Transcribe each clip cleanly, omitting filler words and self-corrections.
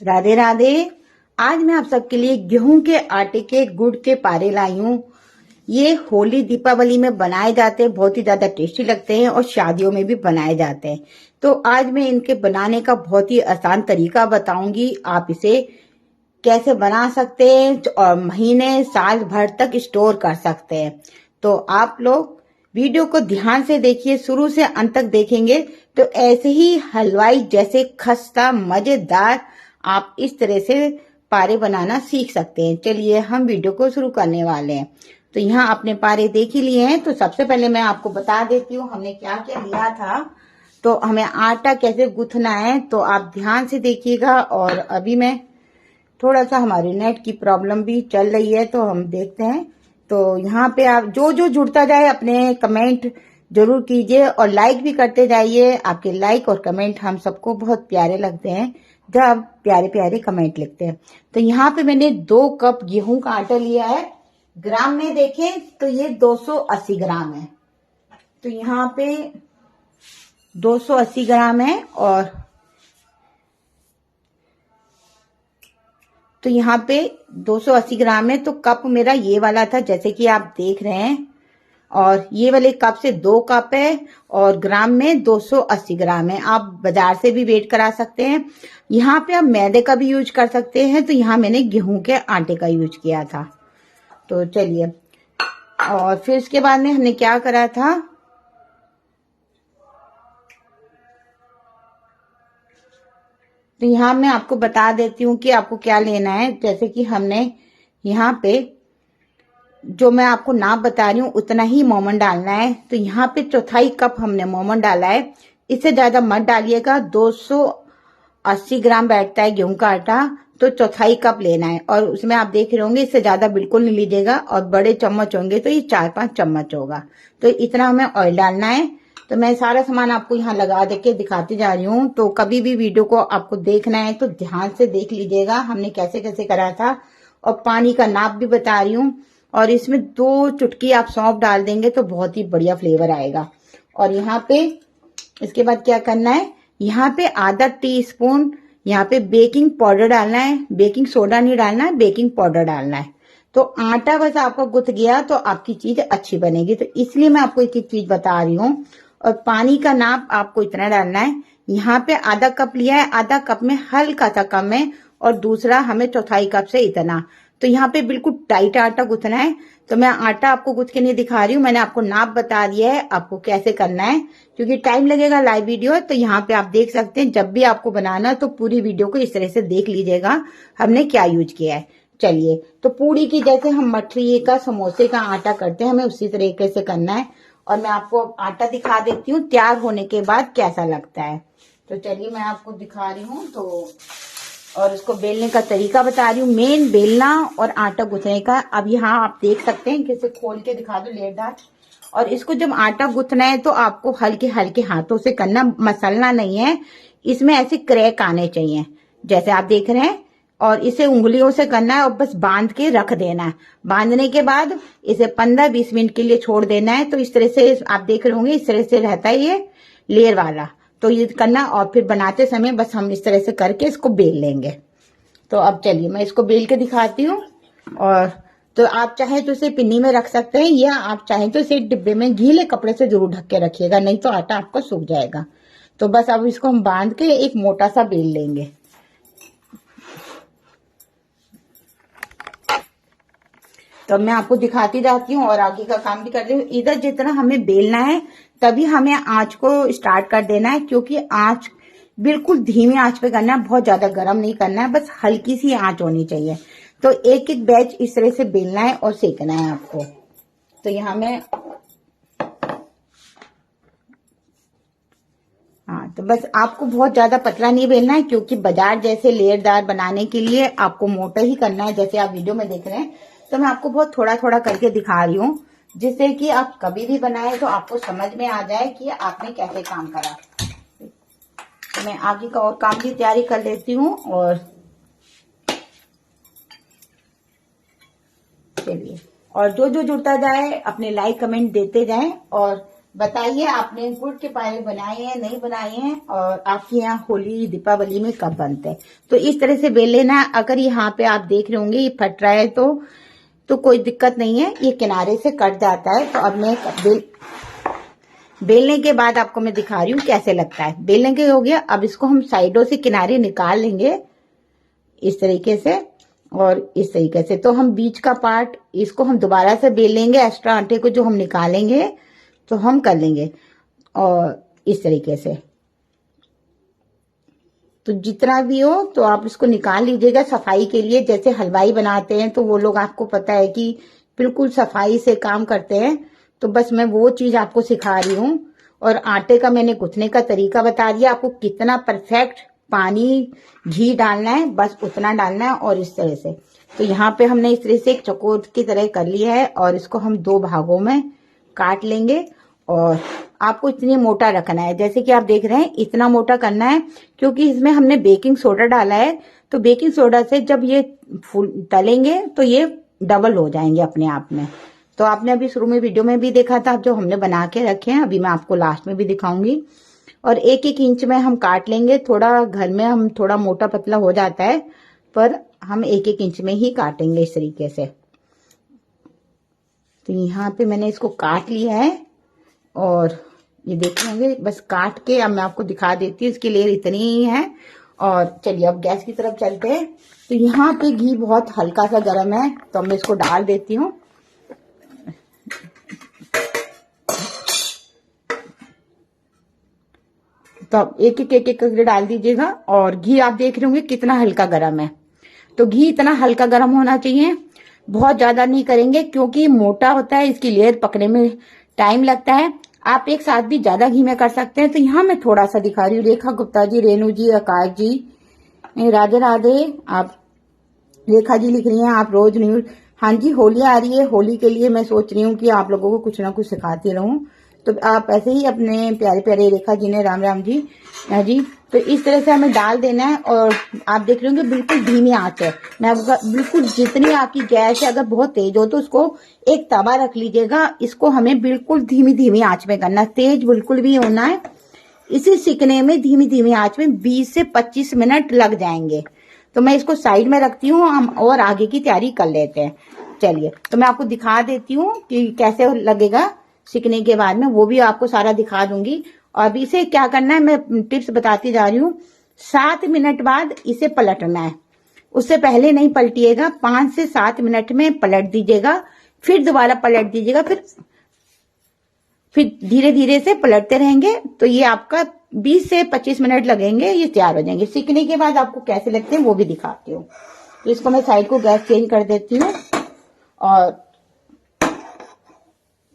राधे राधे। आज मैं आप सबके लिए गेहूं के आटे के गुड़ के पारे लाई हूँ। ये होली दीपावली में बनाए जाते हैं, बहुत ही ज्यादा टेस्टी लगते हैं और शादियों में भी बनाए जाते हैं। तो आज मैं इनके बनाने का बहुत ही आसान तरीका बताऊंगी। आप इसे कैसे बना सकते हैं और महीने साल भर तक स्टोर कर सकते हैं। तो आप लोग वीडियो को ध्यान से देखिए, शुरू से अंत तक देखेंगे तो ऐसे ही हलवाई जैसे खस्ता मजेदार आप इस तरह से पारे बनाना सीख सकते हैं। चलिए हम वीडियो को शुरू करने वाले हैं। तो यहाँ अपने पारे देख ही लिए हैं। तो सबसे पहले मैं आपको बता देती हूँ हमने क्या क्या लिया था। तो हमें आटा कैसे गूंथना है तो आप ध्यान से देखिएगा। और अभी मैं थोड़ा सा हमारी नेट की प्रॉब्लम भी चल रही है तो हम देखते हैं। तो यहाँ पे आप जो जो जुड़ता जाए अपने कमेंट जरूर कीजिए और लाइक भी करते जाइए। आपके लाइक और कमेंट हम सबको बहुत प्यारे लगते हैं जब प्यारे प्यारे कमेंट लिखते हैं। तो यहाँ पे मैंने 2 कप गेहूं का आटा लिया है। ग्राम में देखें तो ये 280 ग्राम है। तो यहाँ पे 280 ग्राम है। और तो यहाँ पे 280 ग्राम है। तो कप मेरा ये वाला था जैसे कि आप देख रहे हैं। और ये वाले कप से 2 कप है और ग्राम में 280 ग्राम है। आप बाजार से भी वेट करा सकते हैं। यहाँ पे आप मैदे का भी यूज कर सकते हैं। तो यहाँ मैंने गेहूं के आटे का यूज किया था। तो चलिए, और फिर इसके बाद में हमने क्या करा था। तो यहाँ मैं आपको बता देती हूँ कि आपको क्या लेना है। जैसे कि हमने यहाँ पे जो मैं आपको नाप बता रही हूँ उतना ही मोमन डालना है। तो यहाँ पे 1/4 कप हमने मोमन डाला है। इससे ज्यादा मत डालिएगा। 280 ग्राम बैठता है गेहूं का आटा, तो 1/4 कप लेना है। और उसमें आप देख रहे होंगे इससे ज्यादा बिल्कुल नहीं लीजिएगा। और बड़े चम्मच होंगे तो ये 4-5 चम्मच होगा। तो इतना हमें ऑयल डालना है। तो मैं सारा सामान आपको यहाँ लगा देके दिखाती जा रही हूँ। तो कभी भी वीडियो को आपको देखना है तो ध्यान से देख लीजिएगा हमने कैसे कैसे करा था। और पानी का नाप भी बता रही हूँ। और इसमें 2 चुटकी आप सौंफ डाल देंगे तो बहुत ही बढ़िया फ्लेवर आएगा। और यहाँ पे इसके बाद क्या करना है, यहाँ पे आधा टीस्पून यहाँ पे बेकिंग पाउडर डालना है। बेकिंग सोडा नहीं डालना है, बेकिंग पाउडर डालना है। तो आटा बस आपका गुथ गया तो आपकी चीज अच्छी बनेगी। तो इसलिए मैं आपको एक एक चीज बता रही हूँ। और पानी का नाप आपको इतना डालना है। यहाँ पे आधा कप लिया है, आधा कप में हल्का सा कम है और दूसरा हमें 1/4 कप से इतना। तो यहाँ पे बिल्कुल टाइट आटा गूंथना है। तो मैं आटा आपको गूंथ के नहीं दिखा रही हूँ, मैंने आपको नाप बता दिया है आपको कैसे करना है। क्योंकि टाइम लगेगा, लाइव वीडियो है। तो यहाँ पे आप देख सकते हैं जब भी आपको बनाना तो पूरी वीडियो को इस तरह से देख लीजिएगा हमने क्या यूज किया है। चलिए, तो पूरी की जैसे हम मठरी का समोसे का आटा करते हैं हमें उसी तरीके से करना है। और मैं आपको आटा दिखा देती हूँ तैयार होने के बाद कैसा लगता है। तो चलिए मैं आपको दिखा रही हूँ। तो और इसको बेलने का तरीका बता रही हूँ, मेन बेलना और आटा गूंथने का। अब यहाँ आप देख सकते हैं, किसे खोल के दिखा दो लेयरदार। और इसको जब आटा गूंथना है तो आपको हल्के हल्के हाथों से करना, मसलना नहीं है। इसमें ऐसे क्रैक आने चाहिए जैसे आप देख रहे हैं। और इसे उंगलियों से करना है और बस बांध के रख देना है। बांधने के बाद इसे 15-20 मिनट के लिए छोड़ देना है। तो इस तरह से आप देख रहे होंगे इस तरह से रहता है ये लेयर वाला। तो ये करना और फिर बनाते समय बस हम इस तरह से करके इसको बेल लेंगे। तो अब चलिए मैं इसको बेल के दिखाती हूँ। और तो आप चाहे तो इसे पिन्नी में रख सकते हैं या आप चाहे तो इसे डिब्बे में गीले कपड़े से जरूर ढक के रखिएगा, नहीं तो आटा आपका सूख जाएगा। तो बस अब इसको हम बांध के एक मोटा सा बेल लेंगे। तो मैं आपको दिखाती जाती हूँ और आगे का काम भी कर रही हूँ। इधर जितना हमें बेलना है तभी हमें आंच को स्टार्ट कर देना है। क्योंकि आंच बिल्कुल धीमी आंच पे करना है, बहुत ज्यादा गर्म नहीं करना है, बस हल्की सी आंच होनी चाहिए। तो एक एक बैच इस तरह से बेलना है और सेकना है आपको। तो यहाँ मैं हाँ, तो बस आपको बहुत ज्यादा पतला नहीं बेलना है क्योंकि बाजार जैसे लेयरदार बनाने के लिए आपको मोटा ही करना है जैसे आप वीडियो में देख रहे हैं। तो मैं आपको बहुत थोड़ा थोड़ा करके दिखा रही हूँ जिससे कि आप कभी भी बनाए तो आपको समझ में आ जाए कि आपने कैसे काम करा। तो मैं आगे का और काम की तैयारी कर लेती हूँ। और चलिए, और जो जो जुड़ता जाए अपने लाइक कमेंट देते जाएं और बताइए आपने गुड़ के पाए बनाए हैं नहीं बनाए हैं, और आपके यहाँ होली दीपावली में कब बनते हैं। तो इस तरह से बेल लेना है। अगर यहाँ पे आप देख रहे होंगे ये फट रहा है तो कोई दिक्कत नहीं है, ये किनारे से कट जाता है। तो अब मैं बेलने के बाद आपको मैं दिखा रही हूँ कैसे लगता है। बेलने के हो गया, अब इसको हम साइडों से किनारे निकाल लेंगे इस तरीके से और इस तरीके से। तो हम बीच का पार्ट इसको हम दोबारा से बेल लेंगे, एक्स्ट्रा आटे को जो हम निकालेंगे तो हम कर लेंगे और इस तरीके से। तो जितना भी हो तो आप इसको निकाल लीजिएगा सफाई के लिए। जैसे हलवाई बनाते हैं तो वो लोग आपको पता है कि बिल्कुल सफाई से काम करते हैं, तो बस मैं वो चीज आपको सिखा रही हूँ। और आटे का मैंने गूंथने का तरीका बता दिया आपको, कितना परफेक्ट पानी घी डालना है, बस उतना डालना है। और इस तरह से तो यहाँ पे हमने इस तरह से एक चकोर की तरह कर लिया है और इसको हम 2 भागों में काट लेंगे। और आपको इतनी मोटा रखना है, जैसे कि आप देख रहे हैं इतना मोटा करना है, क्योंकि इसमें हमने बेकिंग सोडा डाला है। तो बेकिंग सोडा से जब ये तलेंगे तो ये डबल हो जाएंगे अपने आप में। तो आपने अभी शुरू में वीडियो में भी देखा था जो हमने बना के रखे हैं, अभी मैं आपको लास्ट में भी दिखाऊंगी। और 1-1 इंच में हम काट लेंगे। थोड़ा घर में हम थोड़ा मोटा पतला हो जाता है, पर हम 1-1 इंच में ही काटेंगे इस तरीके से। तो यहाँ पे मैंने इसको काट लिया है और ये देख होंगे बस काट के। अब मैं आपको दिखा देती हूँ, इसकी लेयर इतनी ही है। और चलिए अब गैस की तरफ चलते हैं। तो यहाँ पे घी बहुत हल्का सा गर्म है, तो मैं इसको डाल देती हूँ। तो अब एक करके डाल दीजिएगा। और घी आप देख रहे होंगे कितना हल्का गर्म है। तो घी इतना हल्का गर्म होना चाहिए, बहुत ज्यादा नहीं करेंगे क्योंकि मोटा होता है, इसकी लेयर पकने में टाइम लगता है। आप एक साथ भी ज्यादा घी में कर सकते हैं। तो यहाँ मैं थोड़ा सा दिखा रही हूँ। रेखा गुप्ता जी, रेणु जी, आकाश जी, राधे राधे। आप रेखा जी लिख रही हैं आप रोज न्यूज। हाँ जी, होली आ रही है, होली के लिए मैं सोच रही हूँ कि आप लोगों को कुछ ना कुछ सिखाती रहूं। तो आप ऐसे ही अपने प्यारे प्यारे रेखा जी ने, राम राम जी जी। तो इस तरह से हमें डाल देना है। और आप देख रहे होंगे बिल्कुल धीमी आंच है। मैं आपको बिल्कुल, जितनी आपकी गैस है अगर बहुत तेज हो तो उसको एक तवा रख लीजिएगा। इसको हमें बिल्कुल धीमी धीमी आंच में करना, तेज बिल्कुल भी होना है। इसे सिकने में धीमी धीमी आंच में 20 से 25 मिनट लग जाएंगे। तो मैं इसको साइड में रखती हूँ, हम और आगे की तैयारी कर लेते हैं। चलिए तो मैं आपको दिखा देती हूँ कि कैसे लगेगा सिकने के बाद में, वो भी आपको सारा दिखा दूंगी। और अभी इसे क्या करना है मैं टिप्स बताती जा रही हूँ। 7 मिनट बाद इसे पलटना है, उससे पहले नहीं पलटिएगा। 5 से 7 मिनट में पलट दीजिएगा, फिर दोबारा पलट दीजिएगा, फिर धीरे धीरे से पलटते रहेंगे। तो ये आपका 20 से 25 मिनट लगेंगे, ये तैयार हो जाएंगे। सीखने के बाद आपको कैसे लगते हैं वो भी दिखाती हूँ। तो इसको मैं साइड को गैस चेंज कर देती हूँ। और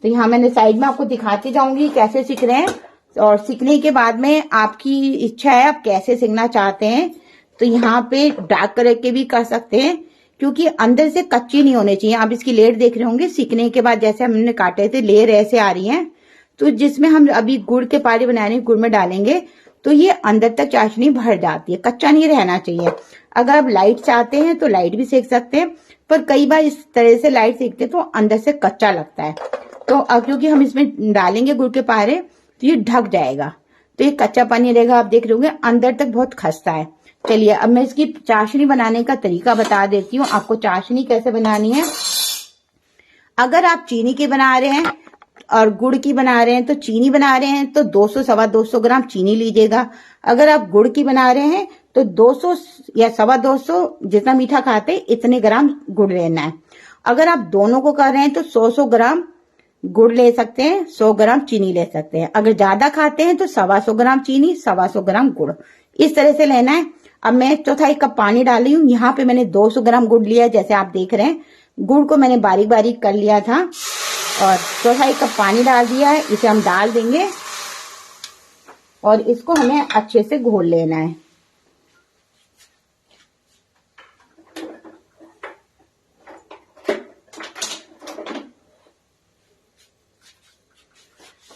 तो यहाँ मैंने साइड में आपको दिखाती जाऊंगी कैसे सीख रहे हैं। और सीखने के बाद में आपकी इच्छा है आप कैसे सीखना चाहते हैं। तो यहाँ पे डार्क कलर के भी कर सकते हैं, क्योंकि अंदर से कच्ची नहीं होनी चाहिए। आप इसकी लेयर देख रहे होंगे, सीखने के बाद जैसे हमने काटे थे लेयर ऐसे आ रही है। तो जिसमें हम अभी गुड़ के पारे बनाने, गुड़ में डालेंगे तो ये अंदर तक चाशनी भर जाती है, कच्चा नहीं रहना चाहिए। अगर आप लाइट चाहते हैं तो लाइट भी सेक सकते हैं, पर कई बार इस तरह से लाइट सेकते हैं तो अंदर से कच्चा लगता है। तो क्योंकि हम इसमें डालेंगे गुड़ के पारे तो ये ढक जाएगा, तो ये कच्चा पानी रहेगा। आप देख रहे होंगे अंदर तक बहुत खस्ता है। चलिए अब मैं इसकी चाशनी बनाने का तरीका बता देती हूँ आपको। चाशनी कैसे बनानी है, अगर आप चीनी की बना रहे हैं और गुड़ की बना रहे हैं, तो चीनी बना रहे हैं तो 200 सवा 200 ग्राम चीनी लीजिएगा। अगर आप गुड़ की बना रहे हैं तो 200 या सवा 200, जितना मीठा खाते इतने ग्राम गुड़ लेना है। अगर आप दोनों को कर रहे हैं तो 100 ग्राम गुड़ ले सकते हैं, 100 ग्राम चीनी ले सकते हैं। अगर ज्यादा खाते हैं तो 125 ग्राम चीनी, 125 ग्राम गुड़, इस तरह से लेना है। अब मैं 1/4 कप पानी डाल रही हूँ। यहाँ पे मैंने 200 ग्राम गुड़ लिया है, जैसे आप देख रहे हैं। गुड़ को मैंने बारीक बारीक कर लिया था और 1/4 कप पानी डाल दिया है। इसे हम डाल देंगे और इसको हमें अच्छे से घोल लेना है।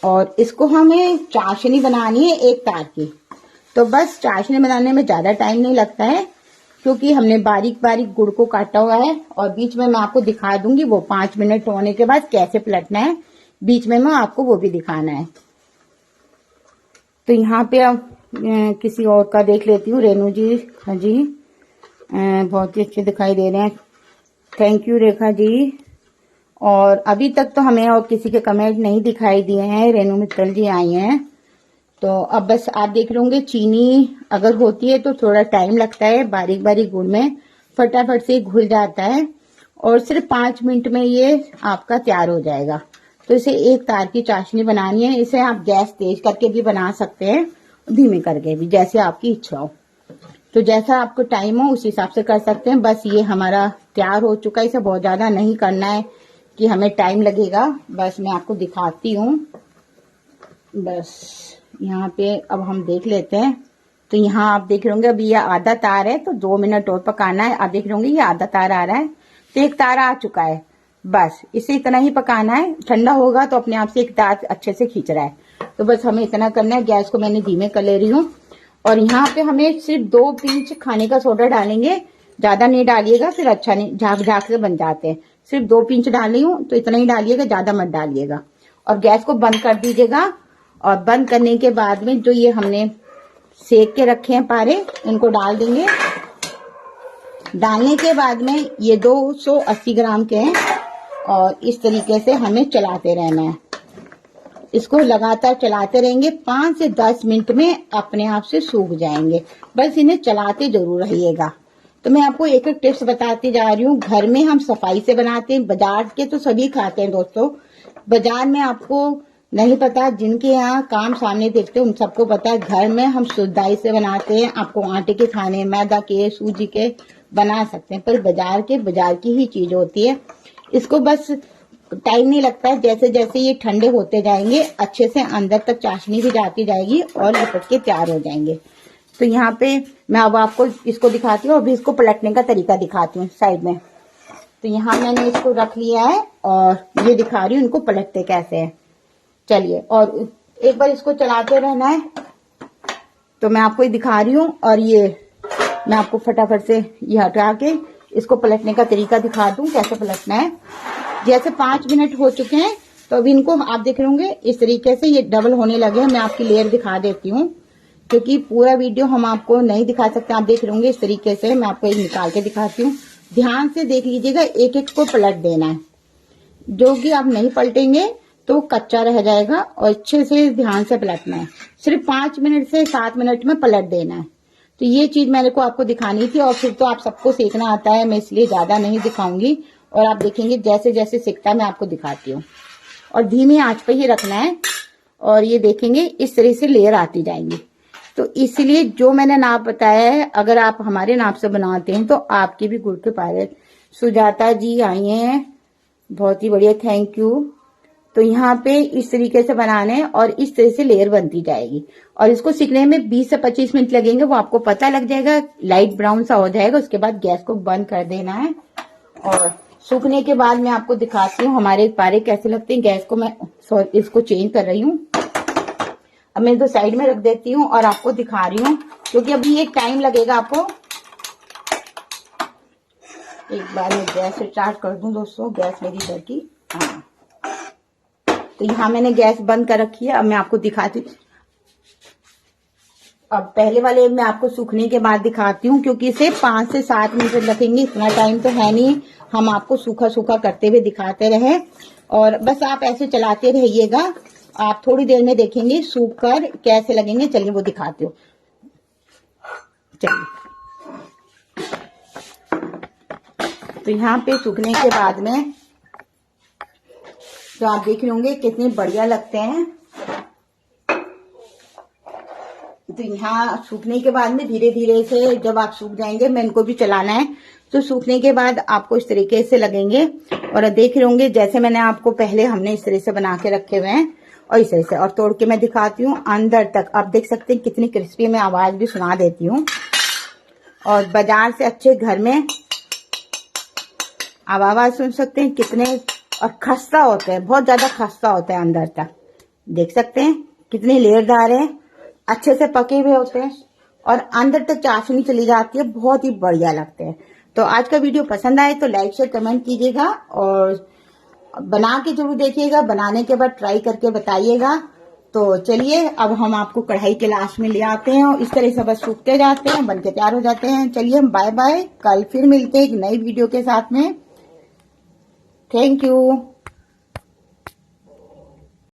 और इसको हमें चाशनी बनानी है एक तार की। तो बस चाशनी बनाने में ज्यादा टाइम नहीं लगता है, क्योंकि हमने बारीक बारीक गुड़ को काटा हुआ है। और बीच में मैं आपको दिखा दूंगी वो 5 मिनट होने के बाद कैसे पलटना है। बीच में मैं आपको वो भी दिखाना है। तो यहाँ पे अब किसी और का देख लेती हूँ। रेनू जी, हाँ जी, बहुत ही अच्छे दिखाई दे रहे हैं, थैंक यू रेखा जी। और अभी तक तो हमें और किसी के कमेंट नहीं दिखाई दिए हैं। रेनू मित्तल जी आई हैं, तो अब बस आप देख लोगे। चीनी अगर होती है तो थोड़ा टाइम लगता है, बारीक बारीक गुड़ में फटाफट से घुल जाता है और सिर्फ 5 मिनट में ये आपका तैयार हो जाएगा। तो इसे एक तार की चाशनी बनानी है। इसे आप गैस तेज करके भी बना सकते हैं, धीमे करके भी, जैसे आपकी इच्छा हो। तो जैसा आपको टाइम हो उस हिसाब से कर सकते हैं। बस ये हमारा तैयार हो चुका है। इसे बहुत ज्यादा नहीं करना है कि हमें टाइम लगेगा, बस मैं आपको दिखाती हूँ। बस यहाँ पे अब हम देख लेते हैं। तो यहाँ आप देख रहे होंगे अभी ये आधा तार है, तो 2 मिनट और पकाना है। आप देख रहे होंगे ये आधा तार आ रहा है, तो एक तार आ चुका है। बस इसे इतना ही पकाना है, ठंडा होगा तो अपने आप से एक तार अच्छे से खींच रहा है। तो बस हमें इतना करना है। गैस को मैंने धीमे कर ले रही हूँ और यहाँ पे हमें सिर्फ 2 पिंच खाने का सोडा डालेंगे, ज्यादा नहीं डालिएगा, फिर अच्छा नहीं, झाग झाग से बन जाते हैं। सिर्फ 2 पिंच डाली हूँ, तो इतना ही डालिएगा, ज्यादा मत डालिएगा। और गैस को बंद कर दीजिएगा। और बंद करने के बाद में जो ये हमने सेक के रखे हैं पारे, इनको डाल देंगे। डालने के बाद में ये 280 ग्राम के हैं और इस तरीके से हमें चलाते रहना है। इसको लगातार चलाते रहेंगे, 5 से 10 मिनट में अपने आप से सूख जाएंगे। बस इन्हें चलाते जरूर रहिएगा। तो मैं आपको एक एक टिप्स बताती जा रही हूँ। घर में हम सफाई से बनाते हैं, बाजार के तो सभी खाते हैं दोस्तों। बाजार में आपको नहीं पता, जिनके यहाँ काम सामने देखते हैं उन सबको पता है। घर में हम शुद्धाई से बनाते हैं। आपको आटे के खाने, मैदा के, सूजी के बना सकते हैं, पर बाजार की ही चीज होती है। इसको बस टाइम नहीं लगता है। जैसे जैसे ये ठंडे होते जाएंगे अच्छे से अंदर तक चाशनी भी जाती जाएगी और लिपट के तैयार हो जाएंगे। तो यहाँ पे मैं अब आपको इसको दिखाती हूँ, अभी इसको पलटने का तरीका दिखाती हूँ साइड में। तो यहाँ मैंने इसको रख लिया है और ये दिखा रही हूँ इनको पलटते कैसे है। चलिए, और एक बार इसको चलाते रहना है। तो मैं आपको ये दिखा रही हूँ और ये मैं आपको फटाफट से ये हटा के इसको पलटने का तरीका दिखा दूं कैसे पलटना है। जैसे 5 मिनट हो चुके हैं, तो अभी इनको आप देख रहे होंगे इस तरीके से ये डबल होने लगे हैं। मैं आपकी लेयर दिखा देती हूँ, क्योंकि पूरा वीडियो हम आपको नहीं दिखा सकते। आप देख रहे होंगे इस तरीके से, मैं आपको एक निकाल के दिखाती हूँ। ध्यान से देख लीजिएगा, एक एक को पलट देना है। जो कि आप नहीं पलटेंगे तो कच्चा रह जाएगा, और अच्छे से ध्यान से पलटना है। सिर्फ 5 मिनट से 7 मिनट में पलट देना है। तो ये चीज मैंने को आपको दिखानी थी, और फिर तो आप सबको सेकना आता है, मैं इसलिए ज्यादा नहीं दिखाऊंगी। और आप देखेंगे जैसे जैसे सिकता है मैं आपको दिखाती हूँ। और धीमी आंच पे ही रखना है, और ये देखेंगे इस तरह से लेयर आती जाएंगी। तो इसलिए जो मैंने नाप बताया है, अगर आप हमारे नाप से बनाते हैं तो आपके भी गुड़ के पारे। सुजाता जी आई हैं, बहुत ही बढ़िया, थैंक यू। तो यहाँ पे इस तरीके से बनाने हैं और इस तरह से लेयर बनती जाएगी। और इसको सीखने में 20 से 25 मिनट लगेंगे, वो आपको पता लग जाएगा। लाइट ब्राउन सा हो जाएगा, उसके बाद गैस को बंद कर देना है। और सूखने के बाद मैं आपको दिखाती हूँ हमारे पारे कैसे लगते हैं। गैस को मैं इसको चेंज कर रही हूँ। अब मैं इधर साइड में रख देती हूँ और आपको दिखा रही हूँ, क्योंकि अभी एक टाइम लगेगा आपको। एक बार मैं गैस स्टार्ट कर दूं दोस्तों, गैस मेरी इधर की, हाँ। तो यहाँ मैंने गैस बंद कर रखी है। अब मैं आपको दिखाती हूँ। अब पहले वाले मैं आपको सूखने के बाद दिखाती हूँ, क्योंकि इसे 5 से 7 मिनट लगेंगे, इतना टाइम तो है नहीं। हम आपको सूखा सूखा करते हुए दिखाते रहे, और बस आप ऐसे चलाते रहिएगा। आप थोड़ी देर में देखेंगे सूख कर कैसे लगेंगे। चलिए वो दिखाती हूँ। चलिए, तो यहाँ पे सूखने के बाद में तो आप देख रहे होंगे कितने बढ़िया लगते हैं। तो यहाँ सूखने के बाद में धीरे धीरे से जब आप सूख जाएंगे, मैं इनको भी चलाना है, तो सूखने के बाद आपको इस तरीके से लगेंगे। और देख रहे होंगे जैसे मैंने आपको पहले हमने इस तरह से बना के रखे हुए हैं, और इस तरह से। और तोड़ के मैं दिखाती हूँ अंदर तक। आप देख सकते हैं कितनी क्रिस्पी, मैं आवाज भी सुना देती हूँ। और बाजार से अच्छे घर में आप आवाज सुन सकते हैं कितने, और खस्ता होते हैं, बहुत ज्यादा खस्ता होता है अंदर तक। देख सकते हैं कितने लेयरदार है, अच्छे से पके हुए होते हैं, और अंदर तक चाशनी चली जाती है, बहुत ही बढ़िया लगते हैं। तो आज का वीडियो पसंद आए तो लाइक शेयर कमेंट कीजिएगा, और बना के जरूर देखिएगा, बनाने के बाद ट्राई करके बताइएगा। तो चलिए अब हम आपको कढ़ाई के लास्ट में ले आते हैं और इस तरह से बस सूखते जाते हैं, बनके तैयार हो जाते हैं। चलिए बाय बाय, कल फिर मिलते हैं एक नई वीडियो के साथ में। Thank you.